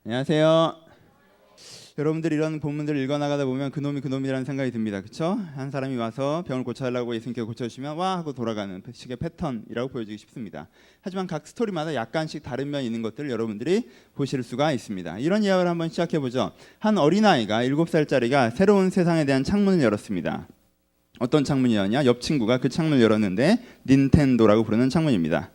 안녕하세요. 여러분들 이런 본문들을 읽어나가다 보면 그놈이 그놈이라는 생각이 듭니다. 그렇죠? 한 사람이 와서 병을 고쳐달라고 예수님께서 고쳐주시면 와 하고 돌아가는 식의 패턴이라고 보여지기 쉽습니다. 하지만 각 스토리마다 약간씩 다른 면이 있는 것들을 여러분들이 보실 수가 있습니다. 이런 이야기를 한번 시작해보죠. 한 어린아이가 7살짜리가 새로운 세상에 대한 창문을 열었습니다. 어떤 창문이었냐? 옆 친구가 그 창문을 열었는데 닌텐도라고 부르는 창문입니다.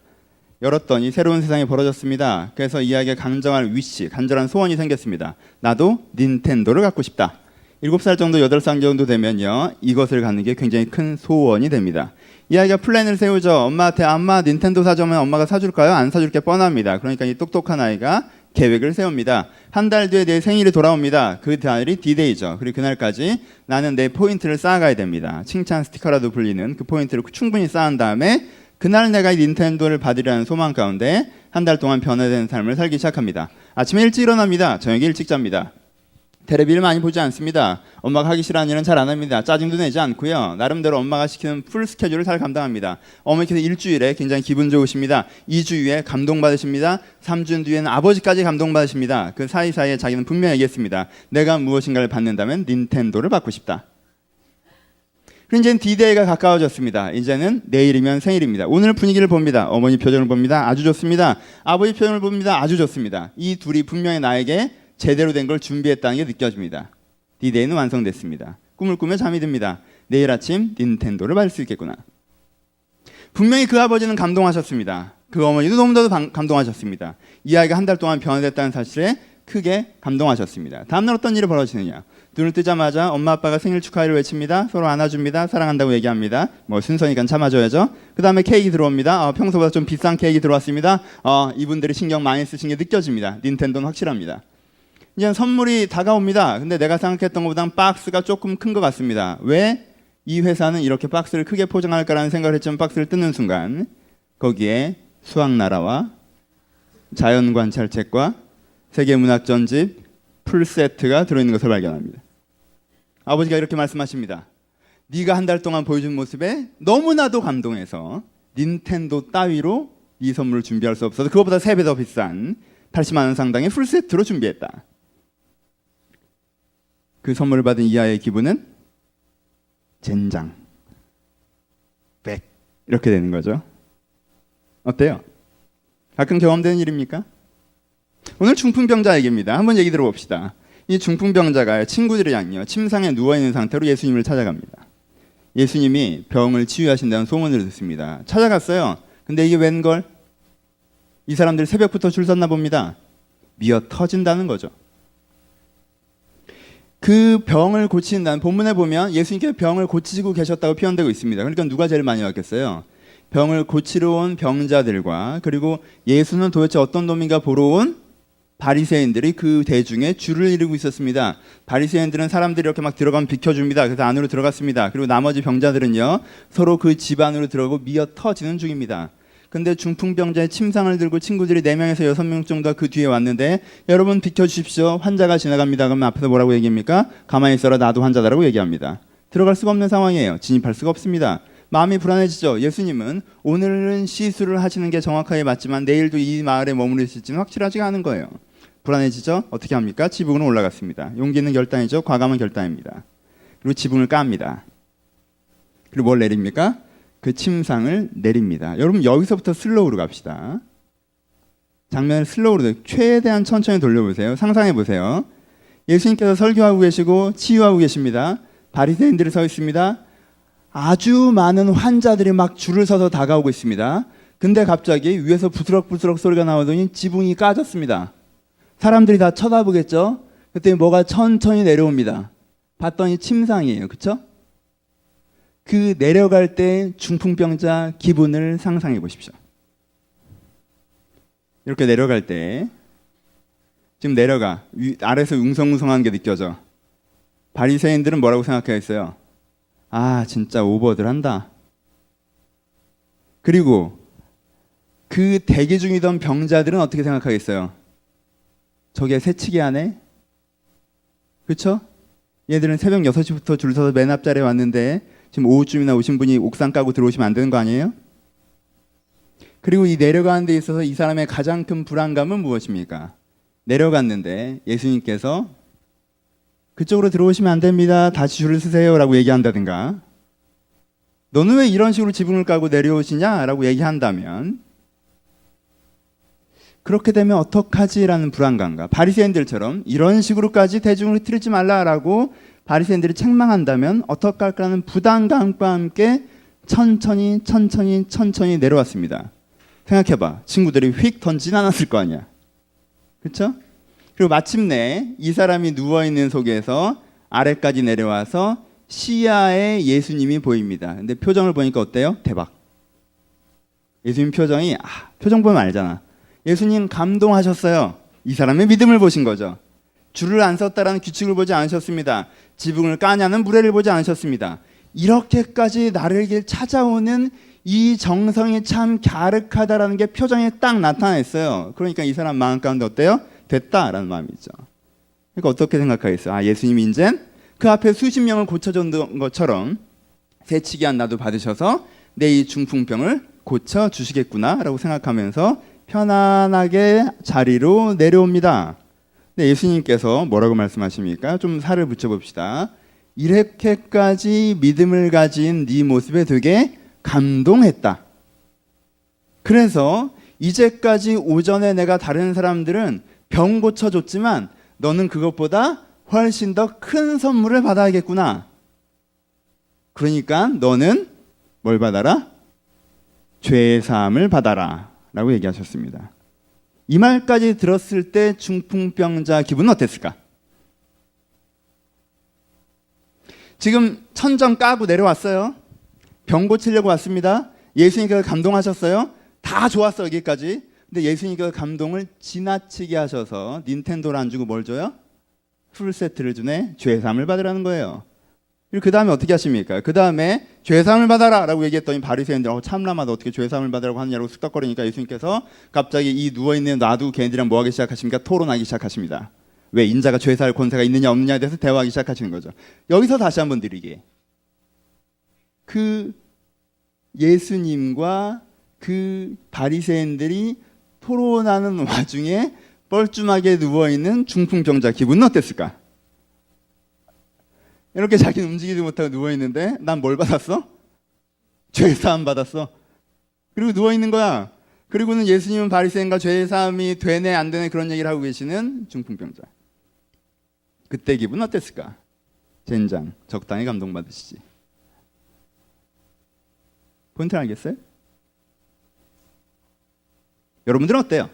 열었더니 새로운 세상이 벌어졌습니다. 그래서 이야기에 강정할 위시, 간절한 소원이 생겼습니다. 나도 닌텐도를 갖고 싶다. 7살 정도, 8살 정도 되면요, 이것을 갖는 게 굉장히 큰 소원이 됩니다. 이야기가 플랜을 세우죠. 엄마한테 엄마 닌텐도 사주면 엄마가 사줄까요? 안 사줄 게 뻔합니다. 그러니까 이 똑똑한 아이가 계획을 세웁니다. 한 달 뒤에 내 생일이 돌아옵니다. 그 달이 D-Day죠. 그리고 그날까지 나는 내 포인트를 쌓아가야 됩니다. 칭찬 스티커라도 불리는 그 포인트를 충분히 쌓은 다음에 그날 내가 이 닌텐도를 받으려는 소망 가운데 한 달 동안 변화된 삶을 살기 시작합니다. 아침에 일찍 일어납니다. 저녁에 일찍 잡니다. 테레비를 많이 보지 않습니다. 엄마가 하기 싫어하는 일은 잘 안 합니다. 짜증도 내지 않고요. 나름대로 엄마가 시키는 풀 스케줄을 잘 감당합니다. 어머니께서 일주일에 굉장히 기분 좋으십니다. 2주 후에 감동받으십니다. 3주 뒤에는 아버지까지 감동받으십니다. 그 사이사이에 자기는 분명히 얘기했습니다. 내가 무엇인가를 받는다면 닌텐도를 받고 싶다. 그리고 이제는 D-Day가 가까워졌습니다. 이제는 내일이면 생일입니다. 오늘 분위기를 봅니다. 어머니 표정을 봅니다. 아주 좋습니다. 아버지 표정을 봅니다. 아주 좋습니다. 이 둘이 분명히 나에게 제대로 된 걸 준비했다는 게 느껴집니다. D-Day는 완성됐습니다. 꿈을 꾸며 잠이 듭니다. 내일 아침 닌텐도를 받을 수 있겠구나. 분명히 그 아버지는 감동하셨습니다. 그 어머니도 너무나도 감동하셨습니다. 이 아이가 한 달 동안 변화됐다는 사실에 크게 감동하셨습니다. 다음날 어떤 일이 벌어지느냐? 눈을 뜨자마자 엄마 아빠가 생일 축하를 외칩니다. 서로 안아줍니다. 사랑한다고 얘기합니다. 뭐 순서니까 참아줘야죠. 그 다음에 케이크 들어옵니다. 평소보다 좀 비싼 케이크 들어왔습니다. 이분들이 신경 많이 쓰신 게 느껴집니다. 닌텐도는 확실합니다. 이제 선물이 다가옵니다. 근데 내가 생각했던 것보다 박스가 조금 큰 것 같습니다. 왜 이 회사는 이렇게 박스를 크게 포장할까라는 생각을 했지만 박스를 뜯는 순간 거기에 수학나라와 자연관찰책과 세계문학 전집 풀세트가 들어있는 것을 발견합니다. 아버지가 이렇게 말씀하십니다. 네가 한 달 동안 보여준 모습에 너무나도 감동해서 닌텐도 따위로 네 선물을 준비할 수 없어서 그것보다 3배 더 비싼 80만 원 상당의 풀세트로 준비했다. 그 선물을 받은 이 아이의 기분은 젠장, 백 이렇게 되는 거죠. 어때요? 가끔 경험되는 일입니까? 오늘 중풍병자 얘기입니다. 한번 얘기 들어봅시다. 이 중풍병자가 친구들이랑요 침상에 누워있는 상태로 예수님을 찾아갑니다. 예수님이 병을 치유하신다는 소문을 듣습니다. 찾아갔어요. 근데 이게 웬걸? 이 사람들이 새벽부터 줄 섰나 봅니다. 미어 터진다는 거죠. 그 병을 고친다는 본문에 보면 예수님께서 병을 고치시고 계셨다고 표현되고 있습니다. 그러니까 누가 제일 많이 왔겠어요? 병을 고치러 온 병자들과 그리고 예수는 도대체 어떤 놈인가 보러 온 바리새인들이 그 대중에 줄을 이루고 있었습니다. 바리새인들은 사람들이 이렇게 막 들어가면 비켜줍니다. 그래서 안으로 들어갔습니다. 그리고 나머지 병자들은요 서로 그 집 안으로 들어가고 미어 터지는 중입니다. 근데 중풍병자의 침상을 들고 친구들이 4명에서 6명 정도가 그 뒤에 왔는데 여러분 비켜주십시오. 환자가 지나갑니다. 그러면 앞에서 뭐라고 얘기합니까? 가만히 있어라 나도 환자다라고 얘기합니다. 들어갈 수가 없는 상황이에요. 진입할 수가 없습니다. 마음이 불안해지죠. 예수님은 오늘은 시술을 하시는 게 정확하게 맞지만 내일도 이 마을에 머무르실지는 확실하지가 않은 거예요. 불안해지죠. 어떻게 합니까? 지붕으로 올라갔습니다. 용기 있는 결단이죠. 과감한 결단입니다. 그리고 지붕을 깝니다. 그리고 뭘 내립니까? 그 침상을 내립니다. 여러분 여기서부터 슬로우로 갑시다. 장면을 슬로우로 최대한 천천히 돌려보세요. 상상해 보세요. 예수님께서 설교하고 계시고 치유하고 계십니다. 바리새인들이 서 있습니다. 아주 많은 환자들이 막 줄을 서서 다가오고 있습니다. 근데 갑자기 위에서 부스럭부스럭 소리가 나오더니 지붕이 까졌습니다. 사람들이 다 쳐다보겠죠? 그때 뭐가 천천히 내려옵니다. 봤더니 침상이에요. 그렇죠? 그 내려갈 때 중풍병자 기분을 상상해 보십시오. 이렇게 내려갈 때 지금 내려가 아래에서 웅성웅성한 게 느껴져. 바리새인들은 뭐라고 생각하겠어요? 아 진짜 오버들 한다. 그리고 그 대기 중이던 병자들은 어떻게 생각하겠어요? 저게 새치기 하네? 그렇죠? 얘들은 새벽 6시부터 줄 서서 맨 앞자리에 왔는데 지금 오후쯤이나 오신 분이 옥상 까고 들어오시면 안 되는 거 아니에요? 그리고 이 내려가는 데 있어서 이 사람의 가장 큰 불안감은 무엇입니까? 내려갔는데 예수님께서 그쪽으로 들어오시면 안 됩니다. 다시 줄을 서세요 라고 얘기한다든가, 너는 왜 이런 식으로 지붕을 까고 내려오시냐 라고 얘기한다면, 그렇게 되면 어떡하지라는 불안감과 바리새인들처럼 이런 식으로까지 대중을 흐트리지 말라라고 바리새인들이 책망한다면 어떡할까라는 부담감과 함께 천천히 내려왔습니다. 생각해봐. 친구들이 휙 던지진 않았을 거 아니야. 그렇죠? 그리고 마침내 이 사람이 누워있는 속에서 아래까지 내려와서 시야에 예수님이 보입니다. 근데 표정을 보니까 어때요? 대박. 예수님 표정이, 표정 보면 알잖아. 예수님 감동하셨어요. 이 사람의 믿음을 보신 거죠. 줄을 안 섰다라는 규칙을 보지 않으셨습니다. 지붕을 까냐는 무례를 보지 않으셨습니다. 이렇게까지 나를 찾아오는 이 정성이 참 갸륵하다라는 게 표정에 딱 나타났어요. 그러니까 이 사람 마음 가운데 어때요? 됐다라는 마음이 있죠. 그러니까 어떻게 생각하겠어요? 예수님이 이제 그 앞에 수십 명을 고쳐줬던 것처럼 새치기 한 나도 받으셔서 내 이 중풍병을 고쳐주시겠구나라고 생각하면서 편안하게 자리로 내려옵니다. 근데 예수님께서 뭐라고 말씀하십니까? 좀 살을 붙여봅시다. 이렇게까지 믿음을 가진 네 모습에 되게 감동했다. 그래서 이제까지 오전에 내가 다른 사람들은 병 고쳐줬지만 너는 그것보다 훨씬 더 큰 선물을 받아야겠구나. 그러니까 너는 뭘 받아라? 죄의 사함을 받아라 라고 얘기하셨습니다. 이 말까지 들었을 때 중풍병자 기분은 어땠을까? 지금 천정 까고 내려왔어요. 병 고치려고 왔습니다. 예수님께서 감동하셨어요. 다 좋았어 여기까지. 근데 예수님께서 감동을 지나치게 하셔서 닌텐도를 안 주고 뭘 줘요? 풀세트를 주네. 죄사함을 받으라는 거예요. 그리고 그 다음에 어떻게 하십니까? 그 다음에 죄사함을 받아라 라고 얘기했더니 바리새인들 참나마다 어떻게 죄사함을 받으라고 하느냐고 쑥덕거리니까 예수님께서 갑자기 이 누워있는 놔두 걔네들이랑 뭐하기 시작하십니까? 토론하기 시작하십니다. 왜? 인자가 죄사할 권세가 있느냐 없느냐에 대해서 대화하기 시작하시는 거죠. 여기서 다시 한번 드리게, 그 예수님과 그 바리새인들이 토론하는 와중에 뻘쭘하게 누워있는 중풍병자 기분은 어땠을까? 이렇게 자기는 움직이지 못하고 누워있는데 난 뭘 받았어? 죄사함 받았어. 그리고 누워있는 거야. 그리고는 예수님은 바리새인과 죄사함이 되네 안 되네 그런 얘기를 하고 계시는 중풍병자. 그때 기분 어땠을까? 젠장, 적당히 감동받으시지. 포인트 알겠어요? 여러분들은 어때요?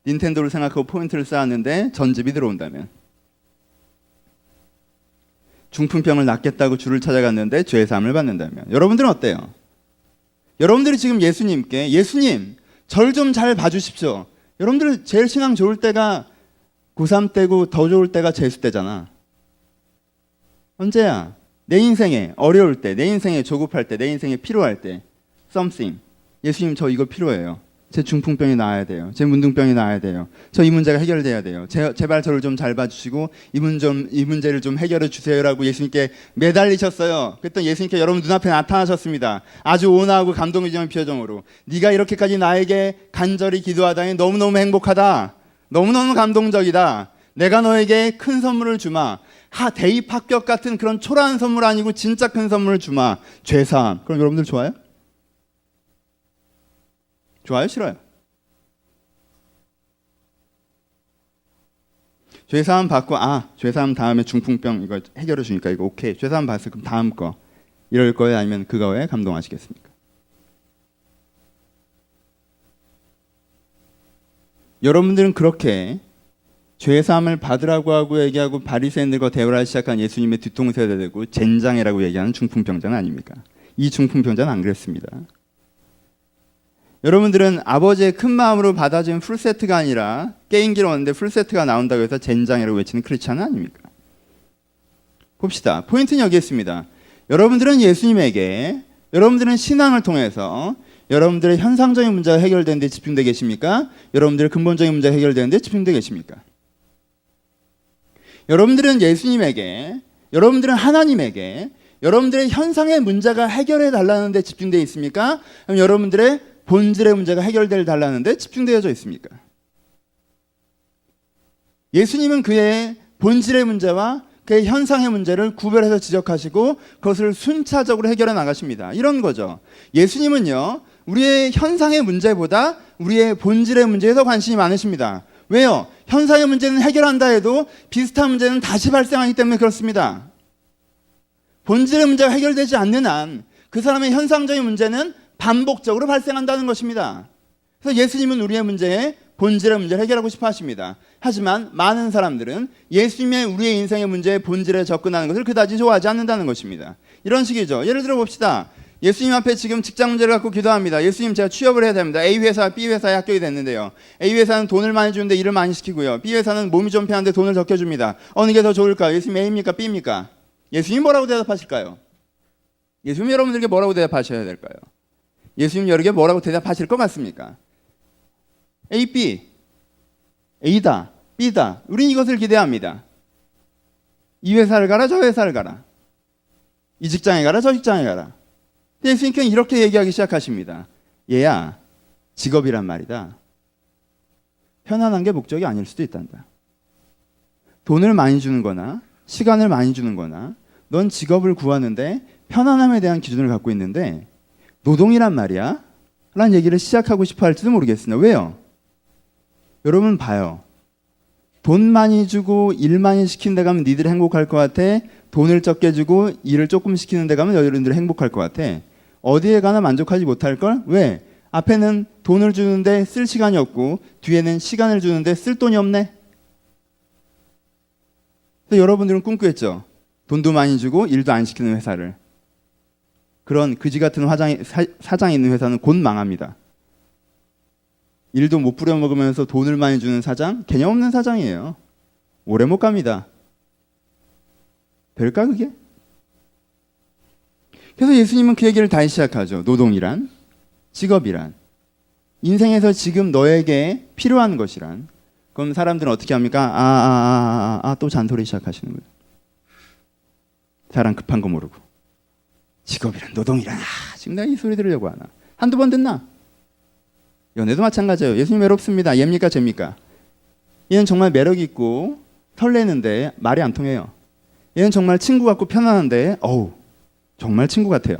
닌텐도를 생각하고 포인트를 쌓았는데 전집이 들어온다면, 중풍병을 낫겠다고 주를 찾아갔는데 죄사함을 받는다면, 여러분들은 어때요? 여러분들이 지금 예수님께 예수님 절 좀 잘 봐주십시오. 여러분들 제일 신앙 좋을 때가 고3 때고 더 좋을 때가 재수 때잖아. 언제야? 내 인생에 어려울 때, 내 인생에 조급할 때, 내 인생에 필요할 때 something. 예수님 저 이거 필요해요. 제 중풍병이 나아야 돼요. 제 문둥병이 나아야 돼요. 저 이 문제가 해결돼야 돼요. 제발 저를 좀 잘 봐주시고 이 문제를 좀 해결해 주세요라고 예수님께 매달리셨어요. 그랬더니 예수님께 여러분 눈앞에 나타나셨습니다. 아주 온화하고 감동적인 표정으로 네가 이렇게까지 나에게 간절히 기도하다니 너무너무 행복하다. 너무너무 감동적이다. 내가 너에게 큰 선물을 주마. 대입 합격 같은 그런 초라한 선물 아니고 진짜 큰 선물을 주마. 죄사함. 그럼 여러분들 좋아요? 좋아요? 싫어요? 죄사함 받고 죄사함 다음에 중풍병 이거 해결해 주니까 이거 오케이. 죄사함 받았어. 그럼 다음 거 이럴 거예요? 아니면 그거에 감동하시겠습니까? 여러분들은 그렇게 죄사함을 받으라고 하고 얘기하고 바리새인들과 대화를 시작한 예수님의 뒤통수에 대고 젠장이라고 얘기하는 중풍병자는 아닙니까? 이 중풍병자는 안 그랬습니다. 여러분들은 아버지의 큰 마음으로 받아준 풀세트가 아니라 게임기로 왔는데 풀세트가 나온다고 해서 젠장이라고 외치는 크리스찬은 아닙니까? 봅시다. 포인트는 여기 있습니다. 여러분들은 예수님에게, 여러분들은 신앙을 통해서 여러분들의 현상적인 문제가 해결되는 데 집중되어 계십니까? 여러분들의 근본적인 문제가 해결되는 데 집중되어 계십니까? 여러분들은 예수님에게, 여러분들은 하나님에게 여러분들의 현상의 문제가 해결해 달라는 데 집중되어 있습니까? 아니면 여러분들의 본질의 문제가 해결될 달라는 데 집중되어져 있습니까? 예수님은 그의 본질의 문제와 그의 현상의 문제를 구별해서 지적하시고 그것을 순차적으로 해결해 나가십니다. 이런 거죠. 예수님은요, 우리의 현상의 문제보다 우리의 본질의 문제에 더 관심이 많으십니다. 왜요? 현상의 문제는 해결한다 해도 비슷한 문제는 다시 발생하기 때문에 그렇습니다. 본질의 문제가 해결되지 않는 한 그 사람의 현상적인 문제는 반복적으로 발생한다는 것입니다. 그래서 예수님은 우리의 문제에 본질의 문제를 해결하고 싶어 하십니다. 하지만 많은 사람들은 예수님의 우리의 인생의 문제에 본질에 접근하는 것을 그다지 좋아하지 않는다는 것입니다. 이런 식이죠. 예를 들어 봅시다. 예수님 앞에 지금 직장 문제를 갖고 기도합니다. 예수님, 제가 취업을 해야 됩니다. A 회사, B 회사에 합격이 됐는데요. A 회사는 돈을 많이 주는데 일을 많이 시키고요. B 회사는 몸이 좀 편한데 돈을 적게 줍니다. 어느 게 더 좋을까요? 예수님 A입니까? B입니까? 예수님 뭐라고 대답하실까요? 예수님 여러분들에게 뭐라고 대답하셔야 될까요? 예수님 여러분에게 뭐라고 대답하실 것 같습니까? A, B, A다, B다. 우린 이것을 기대합니다. 이 회사를 가라, 저 회사를 가라. 이 직장에 가라, 저 직장에 가라. 예수님께서는 이렇게 얘기하기 시작하십니다. 얘야, 직업이란 말이다. 편안한 게 목적이 아닐 수도 있단다. 돈을 많이 주는 거나 시간을 많이 주는 거나 넌 직업을 구하는데 편안함에 대한 기준을 갖고 있는데 노동이란 말이야 라는 얘기를 시작하고 싶어 할지도 모르겠으나 왜요? 여러분 봐요. 돈 많이 주고 일 많이 시키는 데 가면 니들 행복할 것 같아? 돈을 적게 주고 일을 조금 시키는 데 가면 여러분들 행복할 것 같아? 어디에 가나 만족하지 못할걸? 왜? 앞에는 돈을 주는데 쓸 시간이 없고 뒤에는 시간을 주는데 쓸 돈이 없네? 여러분들은 꿈꾸겠죠? 돈도 많이 주고 일도 안 시키는 회사를. 그런 그지 같은 사장이 있는 회사는 곧 망합니다. 일도 못 부려먹으면서 돈을 많이 주는 사장? 개념 없는 사장이에요. 오래 못 갑니다. 될까 그게? 그래서 예수님은 그 얘기를 다시 시작하죠. 노동이란, 직업이란, 인생에서 지금 너에게 필요한 것이란. 그럼 사람들은 어떻게 합니까? 또 잔소리 시작하시는 거예요. 사람 급한 거 모르고. 직업이란, 노동이란, 지금 내가 이 소리 들으려고 하나. 한두 번 듣나? 연애도 마찬가지예요. 예수님 외롭습니다. 얘입니까? 쟤입니까? 얘는 정말 매력 있고 설레는데 말이 안 통해요. 얘는 정말 친구 같고 편안한데 어우 정말 친구 같아요.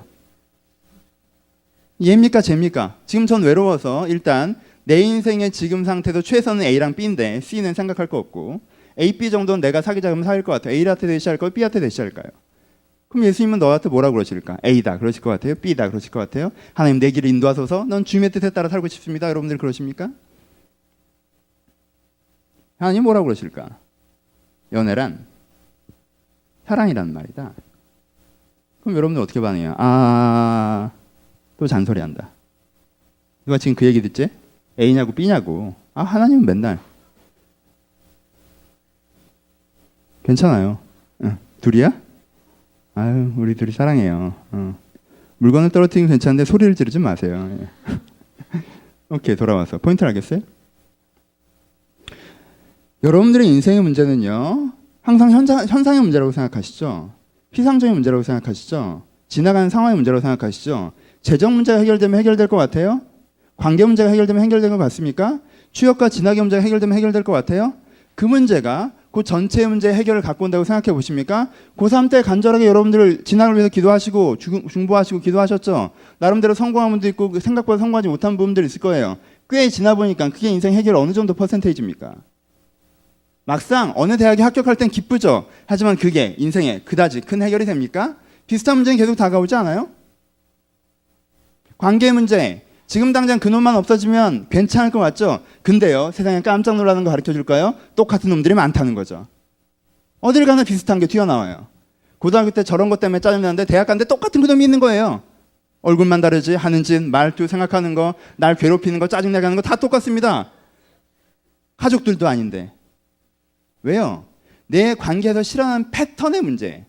얘입니까? 쟤입니까? 지금 전 외로워서 일단 내 인생의 지금 상태도 최선은 A랑 B인데 C는 생각할 거 없고 A, B 정도는 내가 사귀자 그러면 사귈 것 같아요. A한테 대시할까요? B한테 대시할까요? 그럼 예수님은 너한테 뭐라고 그러실까? A다 그러실 것 같아요? B다 그러실 것 같아요? 하나님 내 길을 인도하소서 넌 주님의 뜻에 따라 살고 싶습니다. 여러분들 그러십니까? 하나님 뭐라고 그러실까? 연애란 사랑이란 말이다. 그럼 여러분들 어떻게 반응해요? 또 잔소리한다. 누가 지금 그 얘기 듣지? A냐고 B냐고. 하나님은 맨날 괜찮아요. 둘이야? 아유 우리 둘이 사랑해요. 물건을 떨어뜨리면 괜찮은데 소리를 지르지 마세요. 오케이 돌아와서 포인트를 알겠어요? 여러분들의 인생의 문제는요 항상 현상의 문제라고 생각하시죠? 피상적인 문제라고 생각하시죠? 지나가는 상황의 문제라고 생각하시죠? 재정 문제가 해결되면 해결될 것 같아요? 관계 문제가 해결되면 해결될 것 같습니까? 취업과 진학의 문제가 해결되면 해결될 것 같아요? 그 문제가 그 전체의 문제의 해결을 갖고 온다고 생각해 보십니까? 고3 때 간절하게 여러분들 진학을 위해서 기도하시고 중보하시고 기도하셨죠? 나름대로 성공한 분도 있고 생각보다 성공하지 못한 부분들이 있을 거예요. 꽤 지나 보니까 그게 인생 해결 어느 정도 퍼센테이지입니까? 막상 어느 대학에 합격할 땐 기쁘죠. 하지만 그게 인생에 그다지 큰 해결이 됩니까? 비슷한 문제는 계속 다가오지 않아요? 관계 문제 지금 당장 그놈만 없어지면 괜찮을 것 같죠? 근데요 세상에 깜짝 놀라는 거 가르쳐 줄까요? 똑같은 놈들이 많다는 거죠. 어딜 가나 비슷한 게 튀어나와요. 고등학교 때 저런 것 때문에 짜증나는데 대학 갔는데 똑같은 그놈이 있는 거예요. 얼굴만 다르지 하는 짓, 말투, 생각하는 거, 날 괴롭히는 거, 짜증나게 하는 거 다 똑같습니다. 가족들도 아닌데. 왜요? 내 관계에서 싫어하는 패턴의 문제.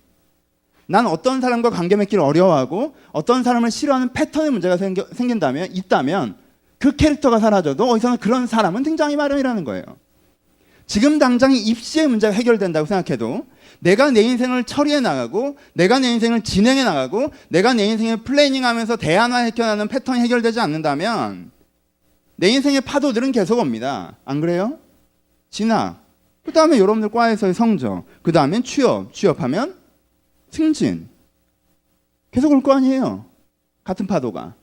난 어떤 사람과 관계 맺기를 어려워하고 어떤 사람을 싫어하는 패턴의 문제가 있다면 그 캐릭터가 사라져도 어디서는 그런 사람은 등장이 마련이라는 거예요. 지금 당장 입시의 문제가 해결된다고 생각해도 내가 내 인생을 처리해 나가고 내가 내 인생을 진행해 나가고 내가 내 인생을 플래닝하면서 대안화해나가는 패턴이 해결되지 않는다면 내 인생의 파도들은 계속 옵니다. 안 그래요? 진학, 그 다음에 여러분들 과에서의 성적, 그 다음엔 취업하면 승진. 계속 올 거 아니에요. 같은 파도가.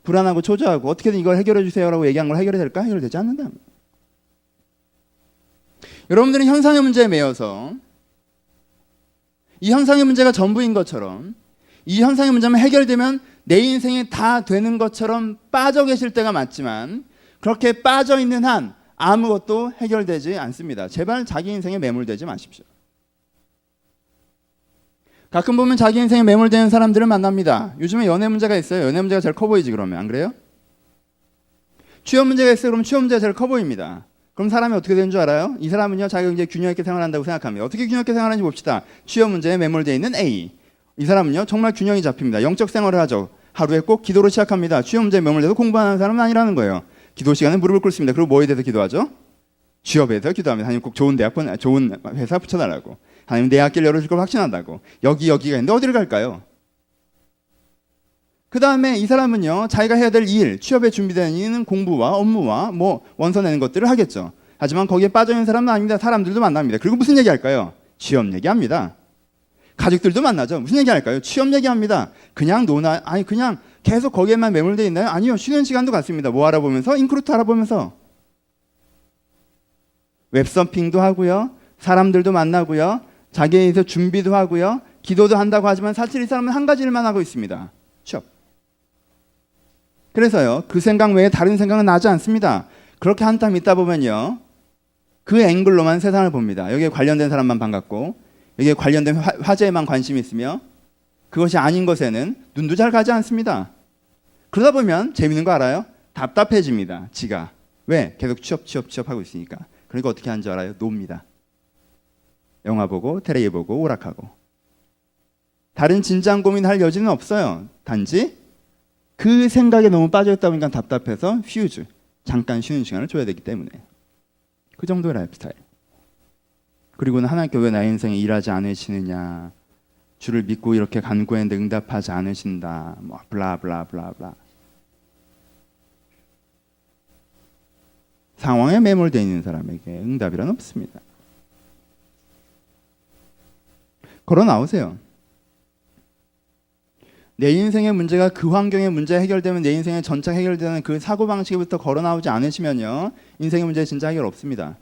불안하고 초조하고 어떻게든 이걸 해결해 주세요라고 얘기한 걸 해결이 될까? 해결되지 않는다. 여러분들은 현상의 문제에 매여서 이 현상의 문제가 전부인 것처럼 이 현상의 문제만 해결되면 내 인생이 다 되는 것처럼 빠져 계실 때가 맞지만 그렇게 빠져 있는 한 아무것도 해결되지 않습니다. 제발 자기 인생에 매몰되지 마십시오. 가끔 보면 자기 인생에 매몰되는 사람들을 만납니다. 요즘에 연애 문제가 있어요. 연애 문제가 제일 커 보이지 그러면 안 그래요? 취업 문제가 있어요. 그러면 취업 문제가 제일 커 보입니다. 그럼 사람이 어떻게 되는 줄 알아요? 이 사람은요 자기가 이제 균형 있게 생활한다고 생각합니다. 어떻게 균형 있게 생활하는지 봅시다. 취업 문제에 매몰되어 있는 A. 이 사람은요 정말 균형이 잡힙니다. 영적 생활을 하죠. 하루에 꼭 기도로 시작합니다. 취업 문제에 매몰돼서 공부하는 사람은 아니라는 거예요. 기도 시간에 무릎을 꿇습니다. 그리고 뭐에 대해서 기도하죠? 취업에 대해서 기도합니다. 하나님 꼭 좋은 대학, 좋은 회사 붙여달라고. 하나님 내 앞길 열어줄 걸 확신한다고. 여기가 있는데 어디를 갈까요? 그 다음에 이 사람은요 자기가 해야 될 일, 취업에 준비되는 일은 공부와 업무와 뭐 원서 내는 것들을 하겠죠. 하지만 거기에 빠져있는 사람은 아닙니다. 사람들도 만납니다. 그리고 무슨 얘기할까요? 취업 얘기합니다. 가족들도 만나죠. 무슨 얘기할까요? 취업 얘기합니다. 그냥 노나 아니 그냥 계속 거기에만 매몰되어 있나요? 아니요. 쉬는 시간도 갖습니다. 뭐 알아보면서? 인크루트 알아보면서. 웹서핑도 하고요. 사람들도 만나고요. 자기에 대해서 준비도 하고요. 기도도 한다고 하지만 사실 이 사람은 한 가지 일만 하고 있습니다. 취업. 그래서요. 그 생각 외에 다른 생각은 나지 않습니다. 그렇게 한참 있다 보면요. 그 앵글로만 세상을 봅니다. 여기에 관련된 사람만 반갑고 여기에 관련된 화제에만 관심이 있으며 그것이 아닌 것에는 눈도 잘 가지 않습니다. 그러다 보면 재밌는 거 알아요? 답답해집니다. 지가. 왜? 계속 취업 하고 있으니까. 그러니까 어떻게 하는 줄 알아요? 놉니다. 영화 보고 테레비 보고 오락하고. 다른 진지한 고민할 여지는 없어요. 단지 그 생각에 너무 빠져있다 보니까 답답해서 휴즈. 잠깐 쉬는 시간을 줘야 되기 때문에. 그 정도의 라이프 스타일. 그리고는 하나님께 왜 나의 인생에 일하지 않으시느냐. 주를 믿고 이렇게 간구했는데 응답하지 않으신다. 뭐 블라블라블라블라. 상황에 매몰되어 있는 사람에게 응답이란 없습니다. 걸어 나오세요. 내 인생의 문제가 그 환경의 문제 해결되면 내 인생의 전체 해결되는 그 사고방식부터 걸어 나오지 않으시면요. 인생의 문제 진짜 해결 없습니다.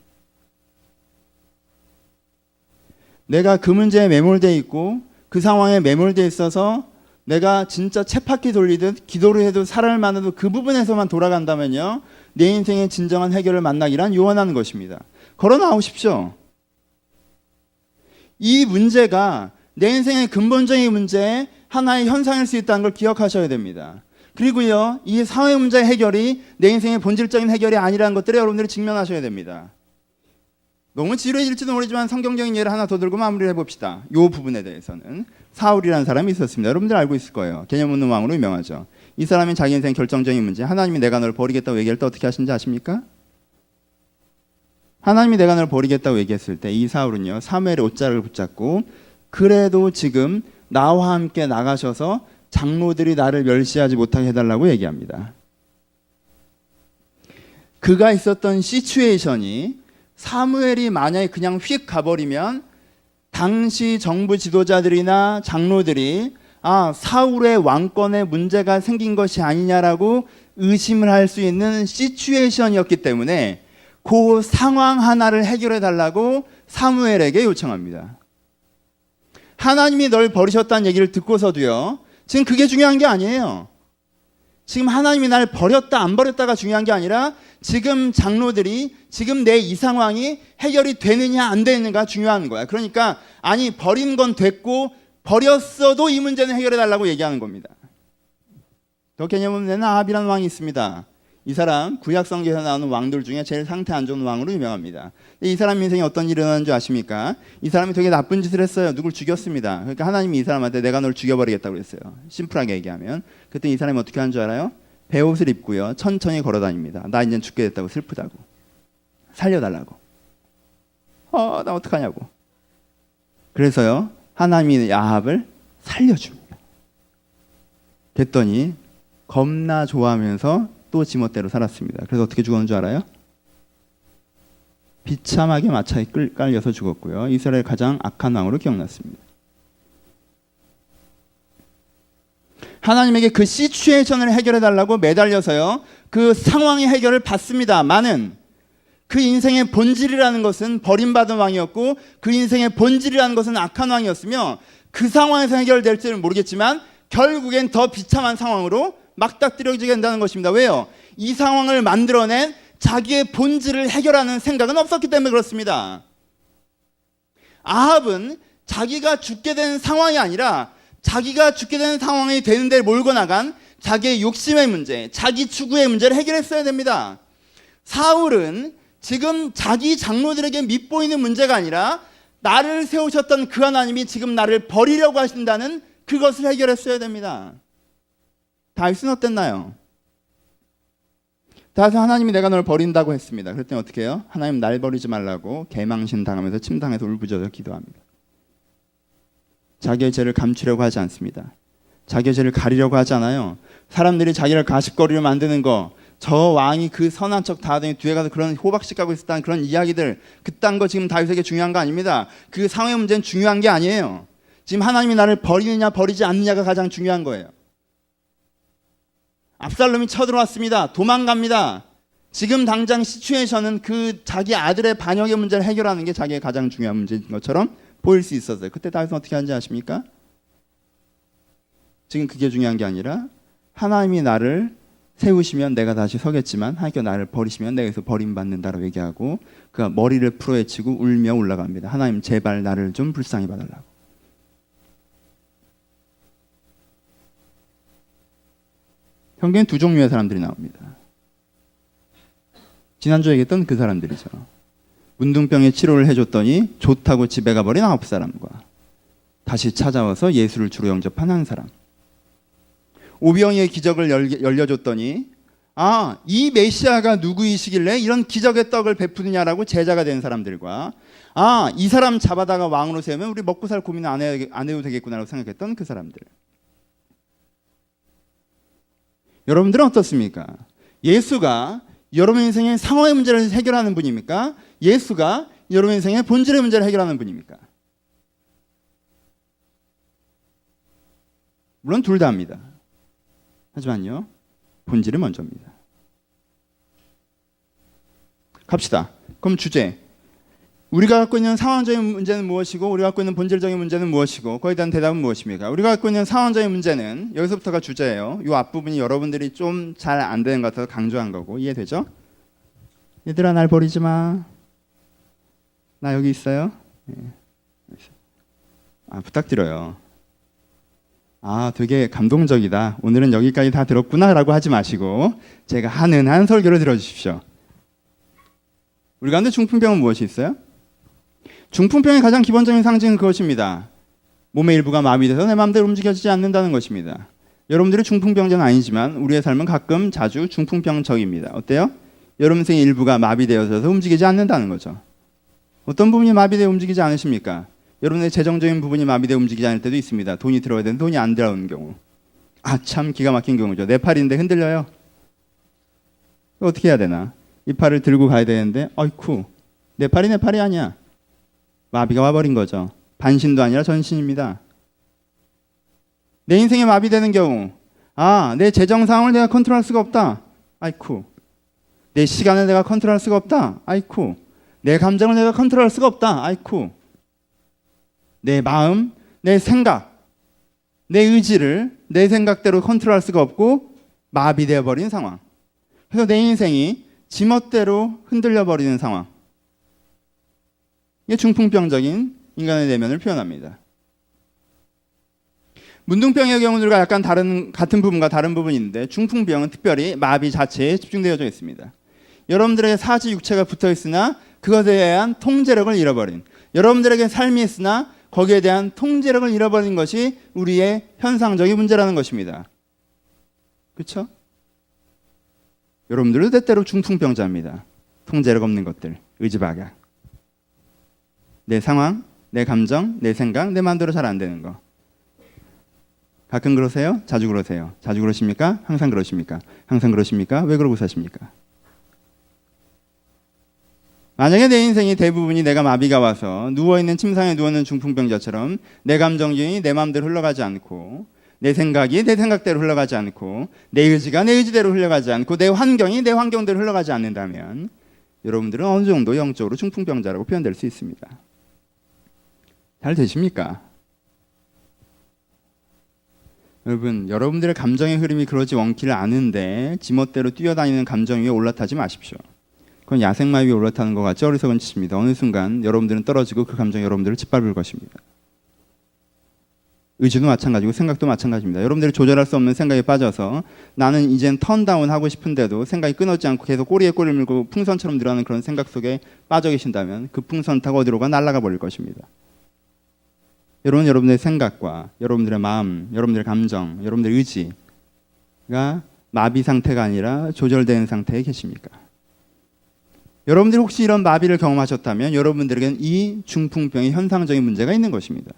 내가 그 문제에 매몰되어 있고 그 상황에 매몰되어 있어서 내가 진짜 쳇바퀴 돌리듯 기도를 해도 살아를 만나도 그 부분에서만 돌아간다면요. 내 인생의 진정한 해결을 만나기란 요원하는 것입니다. 걸어 나오십시오. 이 문제가 내 인생의 근본적인 문제에 하나의 현상일 수 있다는 걸 기억하셔야 됩니다. 그리고요. 이 사회 문제 해결이 내 인생의 본질적인 해결이 아니라는 것들을 여러분들이 직면하셔야 됩니다. 너무 지루해질지도 모르지만 성경적인 예를 하나 더 들고 마무리를 해봅시다. 이 부분에 대해서는 사울이라는 사람이 있었습니다. 여러분들 알고 있을 거예요. 개념 없는 왕으로 유명하죠. 이 사람이 자기 인생 결정적인 문제, 하나님이 내가 너를 버리겠다고 얘기할 때 어떻게 하신지 아십니까? 하나님이 내가 너를 버리겠다고 얘기했을 때 이 사울은요 사무엘의 옷자락을 붙잡고 그래도 지금 나와 함께 나가셔서 장로들이 나를 멸시하지 못하게 해달라고 얘기합니다. 그가 있었던 시츄에이션이 사무엘이 만약에 그냥 휙 가버리면 당시 정부 지도자들이나 장로들이 사울의 왕권에 문제가 생긴 것이 아니냐라고 의심을 할 수 있는 시츄에이션이었기 때문에 그 상황 하나를 해결해 달라고 사무엘에게 요청합니다. 하나님이 널 버리셨다는 얘기를 듣고서도요. 지금 그게 중요한 게 아니에요. 지금 하나님이 날 버렸다 안 버렸다가 중요한 게 아니라 지금 장로들이 지금 내 이 상황이 해결이 되느냐 안 되느냐가 중요한 거야. 그러니까 아니 버린 건 됐고 버렸어도 이 문제는 해결해 달라고 얘기하는 겁니다. 더 개념 없는 아합이라는 왕이 있습니다. 이 사람 구약 성경에서 나오는 왕들 중에 제일 상태 안 좋은 왕으로 유명합니다. 이 사람 인생에 어떤 일이 일어나는 줄 아십니까? 이 사람이 되게 나쁜 짓을 했어요. 누굴 죽였습니다. 그러니까 하나님이 이 사람한테 내가 널 죽여버리겠다고 그랬어요. 심플하게 얘기하면. 그때 이 사람이 어떻게 하는 줄 알아요? 베옷을 입고요. 천천히 걸어다닙니다. 나 이제 죽게 됐다고 슬프다고. 살려달라고. 나 어떡하냐고. 그래서요. 하나님이 아합을 살려줍니다. 그랬더니 겁나 좋아하면서 또 지멋대로 살았습니다. 그래서 어떻게 죽었는 줄 알아요? 비참하게 마차에 깔려서 죽었고요. 이스라엘 가장 악한 왕으로 기억났습니다. 하나님에게 그 시츄에이션을 해결해 달라고 매달려서요. 그 상황의 해결을 받습니다만은 그 인생의 본질이라는 것은 버림받은 왕이었고 그 인생의 본질이라는 것은 악한 왕이었으며 그 상황에서 해결될지는 모르겠지만 결국엔 더 비참한 상황으로 막닥뜨려지게 된다는 것입니다. 왜요? 이 상황을 만들어낸 자기의 본질을 해결하는 생각은 없었기 때문에 그렇습니다. 아합은 자기가 죽게 되는 상황이 아니라 자기가 죽게 되는 상황이 되는데 몰고 나간 자기의 욕심의 문제, 자기 추구의 문제를 해결했어야 됩니다. 사울은 지금 자기 장로들에게 밉보이는 문제가 아니라 나를 세우셨던 그 하나님이 지금 나를 버리려고 하신다는 그것을 해결했어야 됩니다. 다윗은 어땠나요? 다윗은 하나님이 내가 널 버린다고 했습니다. 그랬더니 어떻게 해요? 하나님 날 버리지 말라고 개망신 당하면서 침당해서 울부짖어서 기도합니다. 자기의 죄를 감추려고 하지 않습니다. 자기의 죄를 가리려고 하지 않아요. 사람들이 자기를 가십거리로 만드는 거, 저 왕이 그 선한 척 다 하더니 뒤에 가서 그런 호박씨 까고 있었다는 그런 이야기들, 그딴 거 지금 다윗에게 중요한 거 아닙니다. 그 상황의 문제는 중요한 게 아니에요. 지금 하나님이 나를 버리느냐 버리지 않느냐가 가장 중요한 거예요. 압살롬이 쳐들어왔습니다. 도망갑니다. 지금 당장 시츄에이션은 그 자기 아들의 반역의 문제를 해결하는 게 자기의 가장 중요한 문제인 것처럼 보일 수 있었어요. 그때 다윗은 어떻게 하는지 아십니까? 지금 그게 중요한 게 아니라 하나님이 나를 세우시면 내가 다시 서겠지만 하나님께서 나를 버리시면 내가 여기서 버림받는다라고 얘기하고 그가 머리를 풀어헤치고 울며 올라갑니다. 하나님 제발 나를 좀 불쌍히 봐달라고. 성경엔 두 종류의 사람들이 나옵니다. 지난주에 얘기했던 그 사람들이죠. 문둥병의 치료를 해줬더니 좋다고 집에 가버린 9사람과 다시 찾아와서 예수를 주로 영접한 한 사람. 오병이의 기적을 열려줬더니 이 메시아가 누구이시길래 이런 기적의 떡을 베푸느냐라고 제자가 된 사람들과 이 사람 잡아다가 왕으로 세우면 우리 먹고 살 고민을 안 해도 되겠구나라고 생각했던 그 사람들. 여러분들은 어떻습니까? 예수가 여러분 인생의 상황의 문제를 해결하는 분입니까? 예수가 여러분 인생의 본질의 문제를 해결하는 분입니까? 물론 둘 다입니다. 하지만요, 본질이 먼저입니다. 갑시다. 그럼 주제. 우리가 갖고 있는 상황적인 문제는 무엇이고 우리가 갖고 있는 본질적인 문제는 무엇이고 거기에 대한 대답은 무엇입니까? 우리가 갖고 있는 상황적인 문제는 여기서부터가 주제예요. 이 앞부분이 여러분들이 좀 잘 안 되는 것 같아서 강조한 거고 이해되죠? 얘들아 날 버리지 마. 나 여기 있어요. 네. 부탁드려요. 되게 감동적이다. 오늘은 여기까지 다 들었구나 라고 하지 마시고 제가 하는 한 설교를 들어주십시오. 우리 가운데 중풍병은 무엇이 있어요? 중풍병의 가장 기본적인 상징은 그것입니다. 몸의 일부가 마비돼서 내 마음대로 움직여지지 않는다는 것입니다. 여러분들이 중풍병자는 아니지만 우리의 삶은 가끔 자주 중풍병적입니다. 어때요? 여러분 인생의 일부가 마비되어서 움직이지 않는다는 거죠. 어떤 부분이 마비되어 움직이지 않으십니까? 여러분의 재정적인 부분이 마비되어 움직이지 않을 때도 있습니다. 돈이 들어야 되는데 돈이 안 들어오는 경우. 참 기가 막힌 경우죠. 내 팔인데 흔들려요. 어떻게 해야 되나? 이 팔을 들고 가야 되는데 아이쿠 내 팔이 아니야. 마비가 와버린 거죠. 반신도 아니라 전신입니다. 내 인생에 마비되는 경우 내 재정 상황을 내가 컨트롤할 수가 없다. 아이쿠. 내 시간을 내가 컨트롤할 수가 없다. 아이쿠. 내 감정을 내가 컨트롤할 수가 없다. 아이쿠. 내 마음, 내 생각, 내 의지를 내 생각대로 컨트롤할 수가 없고 마비되어 버린 상황. 그래서 내 인생이 지멋대로 흔들려 버리는 상황. 이게 중풍병적인 인간의 내면을 표현합니다. 문둥병의 경우들과 약간 같은 부분과 다른 부분이 있는데 중풍병은 특별히 마비 자체에 집중되어져 있습니다. 여러분들의 사지 육체가 붙어 있으나 그것에 대한 통제력을 잃어버린, 여러분들에게 삶이 있으나 거기에 대한 통제력을 잃어버린 것이 우리의 현상적인 문제라는 것입니다. 그렇죠? 여러분들도 때때로 중풍병자입니다. 통제력 없는 것들, 의지박약. 내 상황, 내 감정, 내 생각, 내 마음대로 잘 안 되는 거. 가끔 그러세요? 자주 그러세요? 자주 그러십니까? 항상 그러십니까? 항상 그러십니까? 왜 그러고 사십니까? 만약에 내 인생이 대부분이 내가 마비가 와서 누워있는 침상에 누워있는 중풍병자처럼 내 감정이 내 마음대로 흘러가지 않고 내 생각이 내 생각대로 흘러가지 않고 내 의지가 내 의지대로 흘러가지 않고 내 환경이 내 환경대로 흘러가지 않는다면 여러분들은 어느 정도 영적으로 중풍병자라고 표현될 수 있습니다. 잘 되십니까? 여러분들의 감정의 흐름이 그러지 원키를 아는데 지멋대로 뛰어다니는 감정 위에 올라타지 마십시오. 그건 야생마 위에 올라타는 것 같죠? 어리석은 짓입니다. 어느 순간 여러분들은 떨어지고 그 감정이 여러분들을 짓밟을 것입니다. 의지도 마찬가지고 생각도 마찬가지입니다. 여러분들이 조절할 수 없는 생각에 빠져서 나는 이젠 턴다운 하고 싶은데도 생각이 끊어지지 않고 계속 꼬리에 꼬리를 물고 풍선처럼 늘어나는 그런 생각 속에 빠져 계신다면 그 풍선 타고 어디로 가 날아가 버릴 것입니다. 여러분들의 생각과 여러분들의 마음, 여러분들의 감정, 여러분들의 의지가 마비 상태가 아니라 조절되는 상태에 계십니까? 여러분들이 혹시 이런 마비를 경험하셨다면 여러분들에게는 이 중풍병의 현상적인 문제가 있는 것입니다.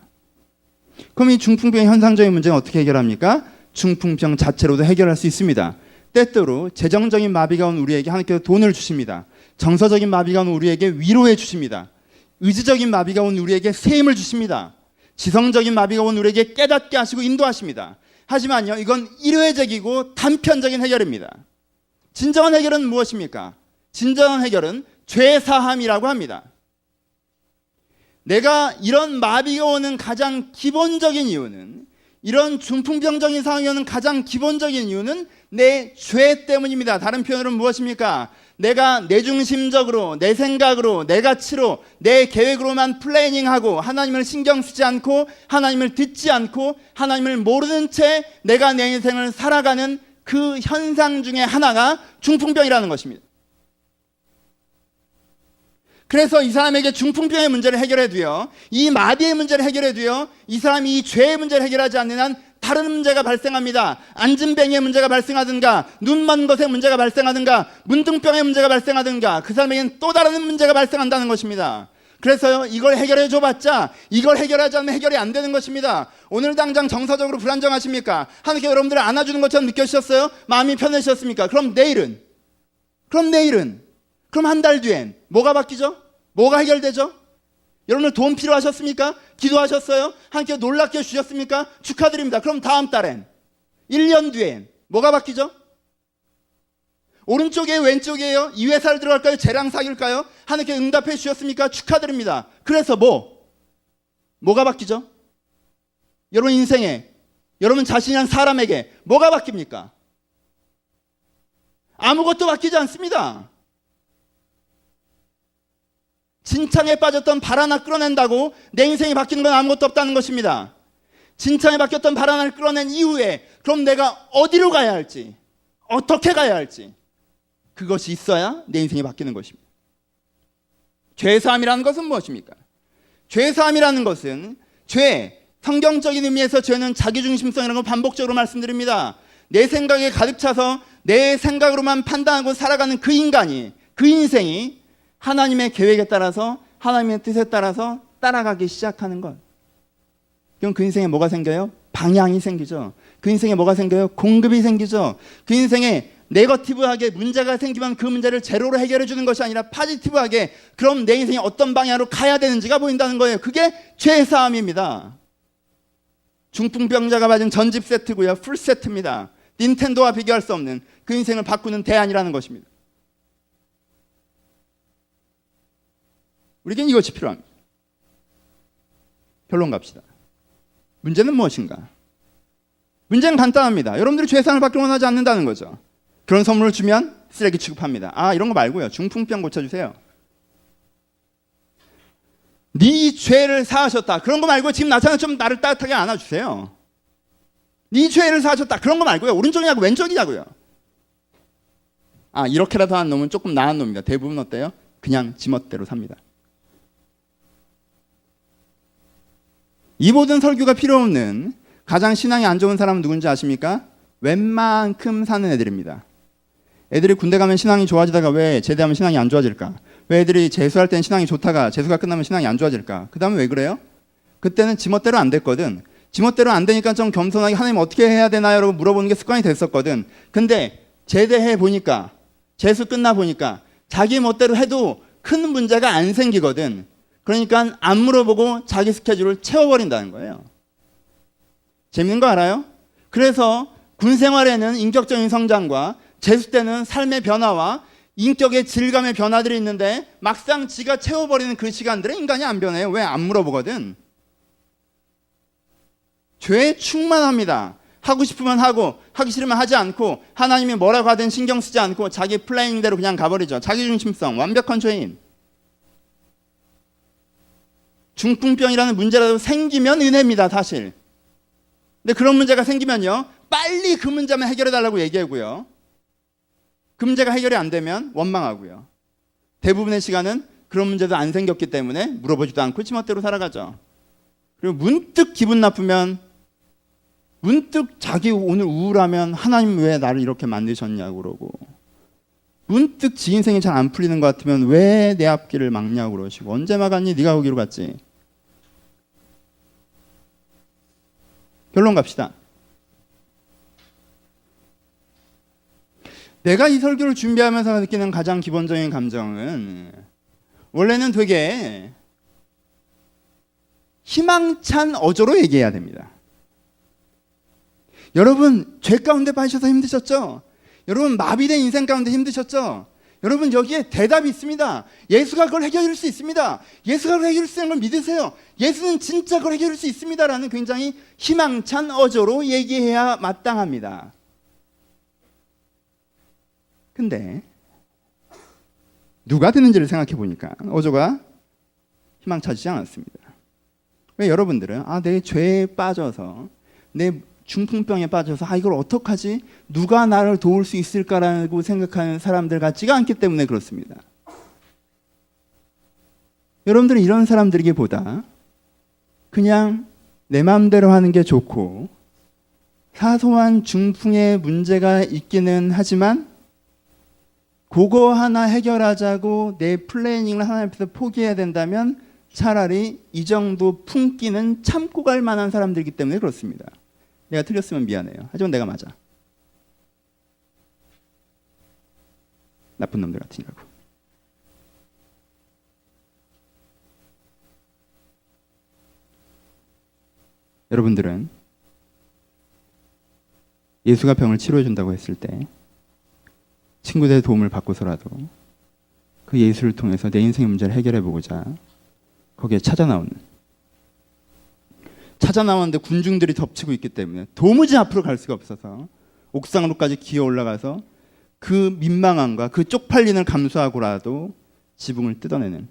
그럼 이 중풍병의 현상적인 문제는 어떻게 해결합니까? 중풍병 자체로도 해결할 수 있습니다. 때때로 재정적인 마비가 온 우리에게 하나님께서 돈을 주십니다. 정서적인 마비가 온 우리에게 위로해 주십니다. 의지적인 마비가 온 우리에게 세임을 주십니다. 지성적인 마비가 온 우리에게 깨닫게 하시고 인도하십니다. 하지만요, 이건 일회적이고 단편적인 해결입니다. 진정한 해결은 무엇입니까? 진정한 해결은 죄사함이라고 합니다. 내가 이런 마비가 오는 가장 기본적인 이유는, 이런 중풍병적인 상황이 오는 가장 기본적인 이유는 내 죄 때문입니다. 다른 표현으로는 무엇입니까? 내가 내중심적으로, 내 생각으로, 내 가치로, 내 계획으로만 플래닝하고 하나님을 신경 쓰지 않고 하나님을 듣지 않고 하나님을 모르는 채 내가 내 인생을 살아가는 그 현상 중에 하나가 중풍병이라는 것입니다. 그래서 이 사람에게 중풍병의 문제를 해결해도요, 이 마비의 문제를 해결해도요, 이 사람이 이 죄의 문제를 해결하지 않는 한 다른 문제가 발생합니다. 앉은뱅이의 문제가 발생하든가, 눈 먼 것의 문제가 발생하든가, 문둥병의 문제가 발생하든가, 그 사람에게는 또 다른 문제가 발생한다는 것입니다. 그래서요, 이걸 해결해 줘봤자 이걸 해결하지 않으면 해결이 안 되는 것입니다. 오늘 당장 정서적으로 불안정하십니까? 하나님께 여러분들을 안아주는 것처럼 느껴지셨어요? 마음이 편해지셨습니까? 그럼 내일은? 그럼 한 달 뒤엔 뭐가 바뀌죠? 뭐가 해결되죠? 여러분들 돈 필요하셨습니까? 기도하셨어요? 하나님께 놀랍게 주셨습니까? 축하드립니다. 그럼 다음 달엔, 1년 뒤엔 뭐가 바뀌죠? 오른쪽이에요? 왼쪽이에요? 이 회사를 들어갈까요? 쟤랑 사귈까요? 하나님께 응답해 주셨습니까? 축하드립니다. 그래서 뭐가 바뀌죠? 여러분 인생에, 여러분 자신이란 사람에게 뭐가 바뀝니까? 아무것도 바뀌지 않습니다. 진창에 빠졌던 발 하나 끌어낸다고 내 인생이 바뀌는 건 아무것도 없다는 것입니다. 진창에 박혔던 발 하나를 끌어낸 이후에 그럼 내가 어디로 가야 할지, 어떻게 가야 할지, 그것이 있어야 내 인생이 바뀌는 것입니다. 죄사함이라는 것은 무엇입니까? 죄사함이라는 것은 성경적인 의미에서 죄는 자기중심성이라는 걸 반복적으로 말씀드립니다. 내 생각에 가득 차서 내 생각으로만 판단하고 살아가는 그 인간이, 그 인생이 하나님의 계획에 따라서, 하나님의 뜻에 따라서 따라가기 시작하는 것. 그럼 그 인생에 뭐가 생겨요? 방향이 생기죠. 그 인생에 뭐가 생겨요? 공급이 생기죠. 그 인생에 네거티브하게 문제가 생기면 그 문제를 제로로 해결해 주는 것이 아니라 파지티브하게 그럼 내 인생이 어떤 방향으로 가야 되는지가 보인다는 거예요. 그게 죄사함입니다. 중풍병자가 맞은 전집 세트고요, 풀 세트입니다. 닌텐도와 비교할 수 없는 그 인생을 바꾸는 대안이라는 것입니다. 우리에겐 이것이 필요합니다. 결론 갑시다. 문제는 무엇인가? 문제는 간단합니다. 여러분들이 죄사함을 받기 원하지 않는다는 거죠. 그런 선물을 주면 쓰레기 취급합니다. 이런 거 말고요, 중풍병 고쳐주세요. 네 죄를 사하셨다, 그런 거 말고 지금 나처럼 좀 나를 따뜻하게 안아주세요. 네 죄를 사하셨다, 그런 거 말고요. 오른쪽이냐고 왼쪽이냐고요. 이렇게라도 한 놈은 조금 나은 놈입니다. 대부분 어때요? 그냥 지멋대로 삽니다. 이 모든 설교가 필요 없는 가장 신앙이 안 좋은 사람은 누군지 아십니까? 웬만큼 사는 애들입니다. 애들이 군대 가면 신앙이 좋아지다가 왜 제대하면 신앙이 안 좋아질까? 왜 애들이 재수할 땐 신앙이 좋다가 재수가 끝나면 신앙이 안 좋아질까? 그 다음에 왜 그래요? 그때는 지멋대로 안 됐거든. 지멋대로 안 되니까 좀 겸손하게 하나님 어떻게 해야 되나요? 라고 물어보는 게 습관이 됐었거든. 근데 제대해 보니까, 재수 끝나 보니까 자기 멋대로 해도 큰 문제가 안 생기거든. 그러니까 안 물어보고 자기 스케줄을 채워버린다는 거예요. 재밌는 거 알아요? 그래서 군 생활에는 인격적인 성장과 재수 때는 삶의 변화와 인격의 질감의 변화들이 있는데 막상 지가 채워버리는 그 시간들에 인간이 안 변해요. 왜? 안 물어보거든. 죄에 충만합니다. 하고 싶으면 하고 하기 싫으면 하지 않고 하나님이 뭐라고 하든 신경 쓰지 않고 자기 플레이ing대로 그냥 가버리죠. 자기중심성, 완벽한 죄인. 중풍병이라는 문제라도 생기면 은혜입니다. 사실. 근데 그런 문제가 생기면요, 빨리 그 문제만 해결해달라고 얘기하고요, 그 문제가 해결이 안 되면 원망하고요. 대부분의 시간은 그런 문제도 안 생겼기 때문에 물어보지도 않고 지멋대로 살아가죠. 그리고 문득 기분 나쁘면, 문득 자기 오늘 우울하면 하나님 왜 나를 이렇게 만드셨냐고 그러고, 문득 지 인생이 잘 안 풀리는 것 같으면 왜 내 앞길을 막냐고 그러시고, 언제 막았니? 네가 거기로 갔지. 결론 갑시다. 내가 이 설교를 준비하면서 느끼는 가장 기본적인 감정은, 원래는 되게 희망찬 어조로 얘기해야 됩니다. 여러분, 죄 가운데 빠지셔서 힘드셨죠? 여러분, 마비된 인생 가운데 힘드셨죠? 여러분, 여기에 대답이 있습니다. 예수가 그걸 해결할 수 있습니다. 예수가 그걸 해결할 수 있는 걸 믿으세요. 예수는 진짜 그걸 해결할 수 있습니다. 라는 굉장히 희망찬 어조로 얘기해야 마땅합니다. 근데 누가 듣는지를 생각해 보니까 어조가 희망차지 않았습니다. 왜? 여러분들은 내 죄에 빠져서, 내 중풍병에 빠져서 이걸 어떡하지? 누가 나를 도울 수 있을까라고 생각하는 사람들 같지가 않기 때문에 그렇습니다. 여러분들은 이런 사람들이기보다 그냥 내 마음대로 하는 게 좋고, 사소한 중풍의 문제가 있기는 하지만 그거 하나 해결하자고 내 플래닝을 하나님 앞에서 포기해야 된다면 차라리 이 정도 품기는 참고 갈 만한 사람들이기 때문에 그렇습니다. 내가 틀렸으면 미안해요. 하지만 내가 맞아. 나쁜 놈들 같으니라고. 여러분들은 예수가 병을 치료해 준다고 했을 때 친구들의 도움을 받고서라도 그 예수를 통해서 내 인생의 문제를 해결해 보고자 거기에 찾아 나오는데 군중들이 덮치고 있기 때문에 도무지 앞으로 갈 수가 없어서 옥상으로까지 기어 올라가서 그 민망함과 그 쪽팔림을 감수하고라도 지붕을 뜯어내는,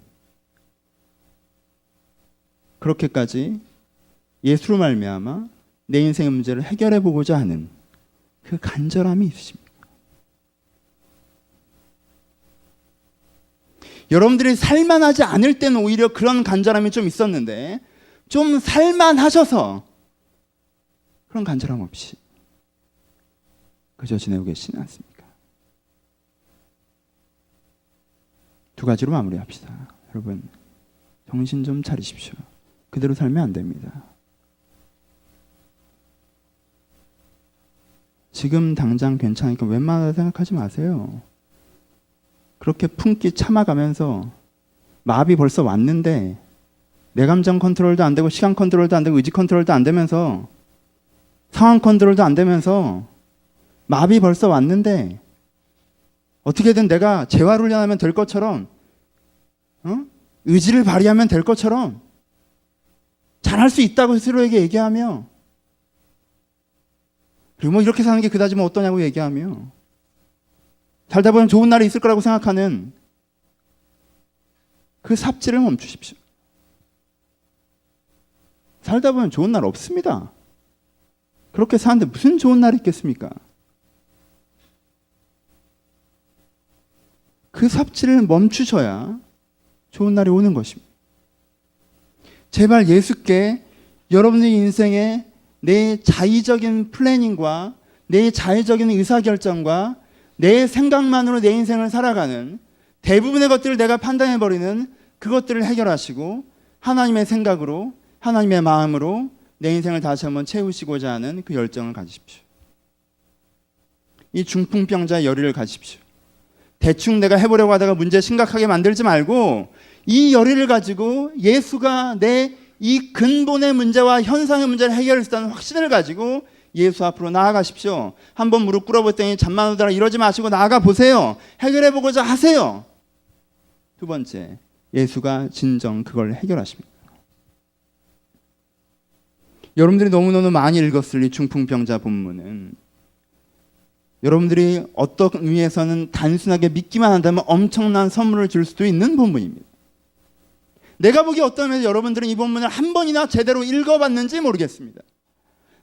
그렇게까지 예수로 말미암아 내 인생의 문제를 해결해 보고자 하는 그 간절함이 있으십니다. 여러분들이 살만하지 않을 때는 오히려 그런 간절함이 좀 있었는데, 좀 살만하셔서 그런 간절함 없이 그저 지내고 계시지 않습니까? 두 가지로 마무리합시다. 여러분, 정신 좀 차리십시오. 그대로 살면 안 됩니다. 지금 당장 괜찮으니까 웬만하다 생각하지 마세요. 그렇게 품기 참아가면서 마비 벌써 왔는데 내 감정 컨트롤도 안 되고 시간 컨트롤도 안 되고 의지 컨트롤도 안 되면서 상황 컨트롤도 안 되면서 마비 벌써 왔는데 어떻게든 내가 재활 훈련하면 될 것처럼, 의지를 발휘하면 될 것처럼 잘할 수 있다고 스스로에게 얘기하며, 그리고 이렇게 사는 게 그다지 어떠냐고 얘기하며 살다 보면 좋은 날이 있을 거라고 생각하는 그 삽질을 멈추십시오. 살다 보면 좋은 날 없습니다. 그렇게 사는데 무슨 좋은 날이 있겠습니까? 그 삽질을 멈추셔야 좋은 날이 오는 것입니다. 제발 예수께 여러분의 인생에 내 자의적인 플래닝과 내 자의적인 의사결정과 내 생각만으로 내 인생을 살아가는 대부분의 것들을 내가 판단해버리는 그것들을 해결하시고 하나님의 생각으로, 하나님의 마음으로 내 인생을 다시 한번 채우시고자 하는 그 열정을 가지십시오. 이 중풍병자의 열의를 가지십시오. 대충 내가 해보려고 하다가 문제 심각하게 만들지 말고 이 열의를 가지고 예수가 내 이 근본의 문제와 현상의 문제를 해결할 수 있다는 확신을 가지고 예수 앞으로 나아가십시오. 한번 무릎 꿇어봤더니 잠만 오더라 이러지 마시고 나아가 보세요. 해결해보고자 하세요. 두 번째, 예수가 진정 그걸 해결하십니다. 여러분들이 너무너무 많이 읽었을 이 중풍병자 본문은 여러분들이 어떤 의미에서는 단순하게 믿기만 한다면 엄청난 선물을 줄 수도 있는 본문입니다. 내가 보기에 어떤 면에서 여러분들은 이 본문을 한 번이나 제대로 읽어봤는지 모르겠습니다.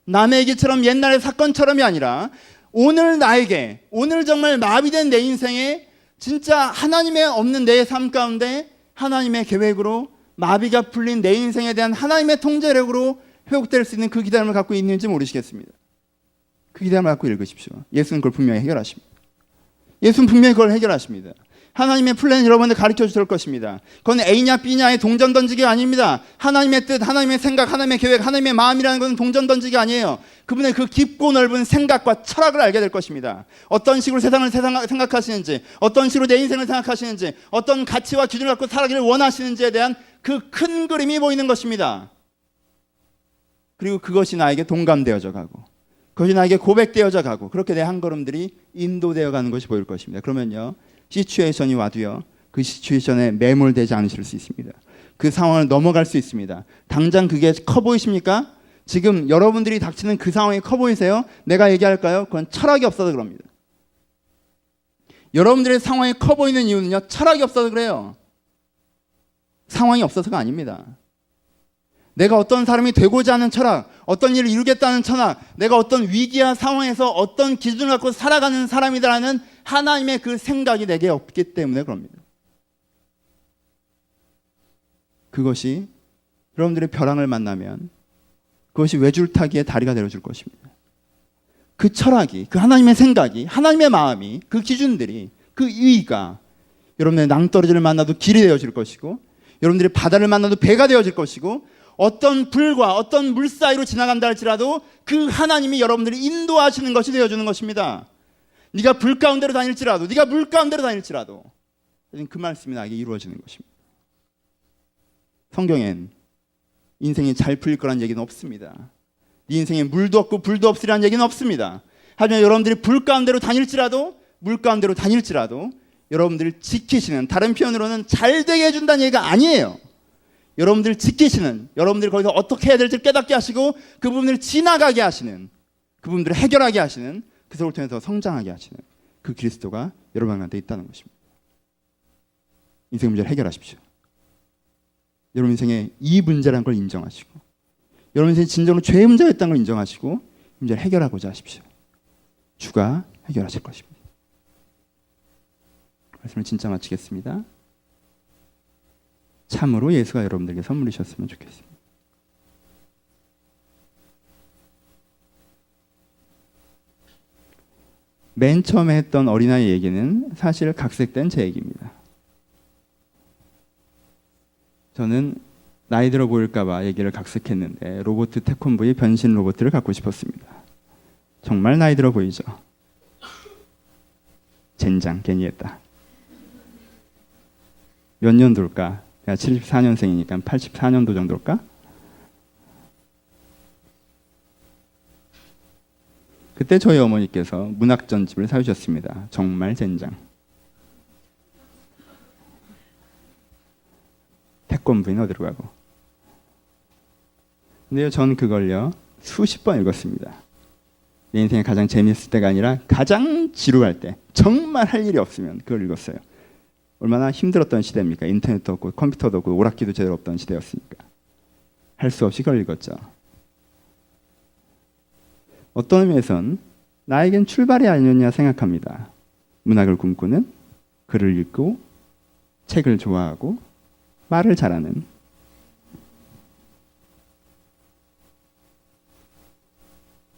남의 얘기처럼 옛날의 사건처럼이 아니라 오늘 나에게, 오늘 정말 마비된 내 인생에 진짜 하나님의 없는 내 삶 가운데 하나님의 계획으로 마비가 풀린 내 인생에 대한 하나님의 통제력으로 회복될 수 있는 그 기다림을 갖고 있는지 모르시겠습니다. 그 기다림을 갖고 읽으십시오. 예수는 그걸 분명히 해결하십니다. 예수는 분명히 그걸 해결하십니다. 하나님의 플랜을 여러분들 가르쳐 주실 것입니다. 그건 A냐 B냐의 동전 던지기가 아닙니다. 하나님의 뜻, 하나님의 생각, 하나님의 계획, 하나님의 마음이라는 것은 동전 던지기가 아니에요. 그분의 그 깊고 넓은 생각과 철학을 알게 될 것입니다. 어떤 식으로 세상을 생각하시는지, 어떤 식으로 내 인생을 생각하시는지, 어떤 가치와 기준을 갖고 살아가기를 원하시는지에 대한 그 큰 그림이 보이는 것입니다. 그리고 그것이 나에게 동감되어져 가고 그것이 나에게 고백되어져 가고 그렇게 내 한 걸음들이 인도되어 가는 것이 보일 것입니다. 그러면요, 시츄에이션이 와도요, 그 시츄에이션에 매몰되지 않으실 수 있습니다. 그 상황을 넘어갈 수 있습니다. 당장 그게 커 보이십니까? 지금 여러분들이 닥치는 그 상황이 커 보이세요? 내가 얘기할까요? 그건 철학이 없어서 그럽니다. 여러분들의 상황이 커 보이는 이유는요, 철학이 없어서 그래요. 상황이 없어서가 아닙니다. 내가 어떤 사람이 되고자 하는 철학, 어떤 일을 이루겠다는 철학, 내가 어떤 위기와 상황에서 어떤 기준을 갖고 살아가는 사람이다라는 하나님의 그 생각이 내게 없기 때문에 그럽니다. 그것이 여러분들의 벼랑을 만나면 그것이 외줄타기의 다리가 되어줄 것입니다. 그 철학이, 그 하나님의 생각이, 하나님의 마음이, 그 기준들이, 그 의의가 여러분의 낭떠러지를 만나도 길이 되어질 것이고 여러분들이 바다를 만나도 배가 되어질 것이고 어떤 불과 어떤 물 사이로 지나간다 할지라도 그 하나님이 여러분들이 인도하시는 것이 되어주는 것입니다. 네가 불 가운데로 다닐지라도, 네가 물 가운데로 다닐지라도 그 말씀이 나에게 이루어지는 것입니다. 성경엔 인생이 잘 풀릴 거란 얘기는 없습니다. 네 인생에 물도 없고 불도 없으리라는 얘기는 없습니다. 하지만 여러분들이 불 가운데로 다닐지라도, 물 가운데로 다닐지라도 여러분들을 지키시는, 다른 표현으로는 잘 되게 해준다는 얘기가 아니에요. 여러분들 지키시는, 여러분들이 거기서 어떻게 해야 될지 깨닫게 하시고 그 부분을 지나가게 하시는, 그 부분들을 해결하게 하시는, 그 속을 통해서 성장하게 하시는 그 그리스도가 여러분한테 있다는 것입니다. 인생 문제를 해결하십시오. 여러분 인생에 이 문제라는 걸 인정하시고 여러분 인생에 진정으로 죄의 문제가 있다는 걸 인정하시고 문제를 해결하고자 하십시오. 주가 해결하실 것입니다. 말씀을 진짜 마치겠습니다. 참으로 예수가 여러분들에게 선물이셨으면 좋겠습니다. 맨 처음에 했던 어린아이 얘기는 사실 각색된 제 얘기입니다. 저는 나이 들어 보일까봐 얘기를 각색했는데 로봇 태권브의 변신 로봇을 갖고 싶었습니다. 정말 나이 들어 보이죠? 젠장 괜히 했다. 몇 년도일까? 내가 74년생이니까 84년도 정도일까? 그때 저희 어머니께서 문학전집을 사주셨습니다. 정말 젠장. 태권부인 어디로 가고. 근데요, 전 그걸요 수십 번 읽었습니다. 내 인생에 가장 재미있을 때가 아니라 가장 지루할 때, 정말 할 일이 없으면 그걸 읽었어요. 얼마나 힘들었던 시대입니까? 인터넷도 없고 컴퓨터도 없고 오락기도 제대로 없던 시대였으니까 할 수 없이 그걸 읽었죠. 어떤 의미에선 나에겐 출발이 아니었냐 생각합니다. 문학을 꿈꾸는, 글을 읽고, 책을 좋아하고, 말을 잘하는.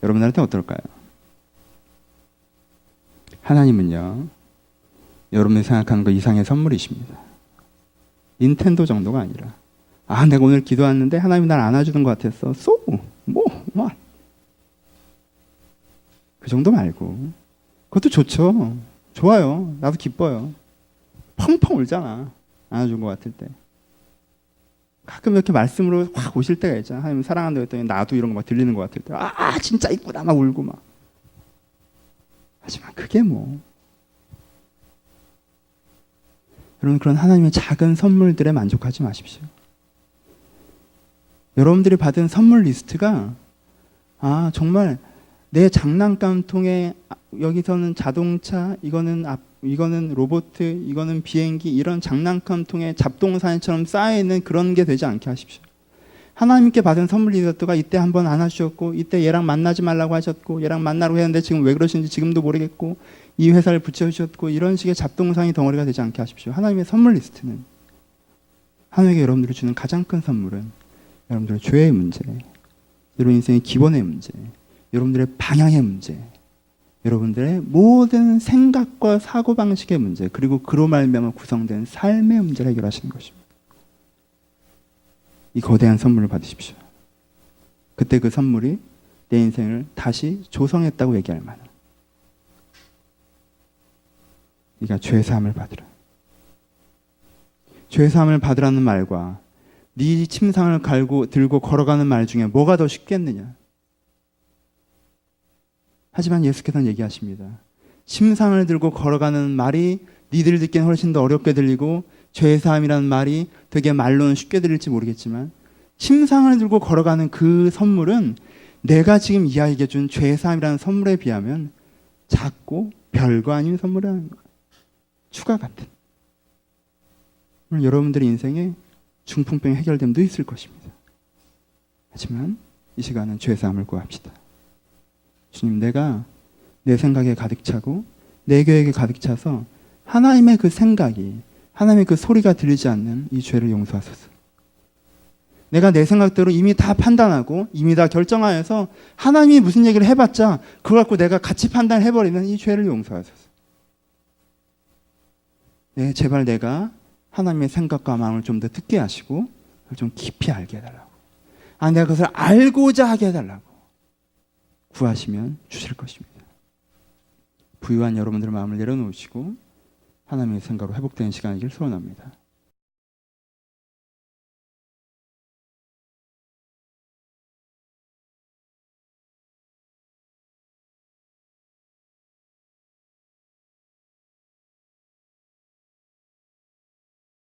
여러분들한테 어떨까요? 하나님은요, 여러분이 생각하는 것 이상의 선물이십니다. 닌텐도 정도가 아니라, 내가 오늘 기도했는데 하나님이 날 안아주는 것 같았어. 그 정도 말고, 그것도 좋죠. 좋아요. 나도 기뻐요. 펑펑 울잖아. 안아준 것 같을 때. 가끔 이렇게 말씀으로 확 오실 때가 있잖아. 하나님 사랑한다고 했더니 나도 이런 거 막 들리는 것 같을 때. 진짜 있구나 막 울고 막. 하지만 그게 뭐. 여러분 그런 하나님의 작은 선물들에 만족하지 마십시오. 여러분들이 받은 선물 리스트가 정말 내 장난감통에 여기서는 자동차, 이거는 로봇, 이거는 비행기 이런 장난감통에 잡동사니처럼 쌓여있는 그런 게 되지 않게 하십시오. 하나님께 받은 선물 리스트가 이때 한번 안아주셨고 이때 얘랑 만나지 말라고 하셨고 얘랑 만나라고 했는데 지금 왜 그러시는지 지금도 모르겠고 이 회사를 붙여주셨고 이런 식의 잡동사니 덩어리가 되지 않게 하십시오. 하나님의 선물 리스트는 하나님께 여러분들이 주는 가장 큰 선물은 여러분들의 죄의 문제, 여러분 인생의 기본의 문제, 여러분들의 방향의 문제, 여러분들의 모든 생각과 사고방식의 문제, 그리고 그로 말미암아 구성된 삶의 문제를 해결하시는 것입니다. 이 거대한 선물을 받으십시오. 그때 그 선물이 내 인생을 다시 조성했다고 얘기할 만한, 네가 죄사함을 받으라. 죄사함을 받으라는 말과 네 침상을 들고 걸어가는 말 중에 뭐가 더 쉽겠느냐? 하지만 예수께서는 얘기하십니다. 침상을 들고 걸어가는 말이 니들 듣기엔 훨씬 더 어렵게 들리고 죄사함이라는 말이 되게 말로는 쉽게 들릴지 모르겠지만 침상을 들고 걸어가는 그 선물은 내가 지금 이 아이에게 준 죄사함이라는 선물에 비하면 작고 별거 아닌 선물이라는 거예요. 추가 같은. 여러분들의 인생에 중풍병이 해결됨도 있을 것입니다. 하지만 이 시간은 죄사함을 구합시다. 주님, 내가 내 생각에 가득 차고 내 계획에 가득 차서 하나님의 그 생각이, 하나님의 그 소리가 들리지 않는 이 죄를 용서하소서. 내가 내 생각대로 이미 다 판단하고 이미 다 결정하여서 하나님이 무슨 얘기를 해봤자 그걸 갖고 내가 같이 판단해버리는 이 죄를 용서하소서. 네, 제발 내가 하나님의 생각과 마음을 좀 더 듣게 하시고 그걸 좀 깊이 알게 해달라고. 내가 그것을 알고자 하게 해달라고 구하시면 주실 것입니다. 부유한 여러분들의 마음을 내려놓으시고 하나님의 생각으로 회복되는 시간이길 소원합니다.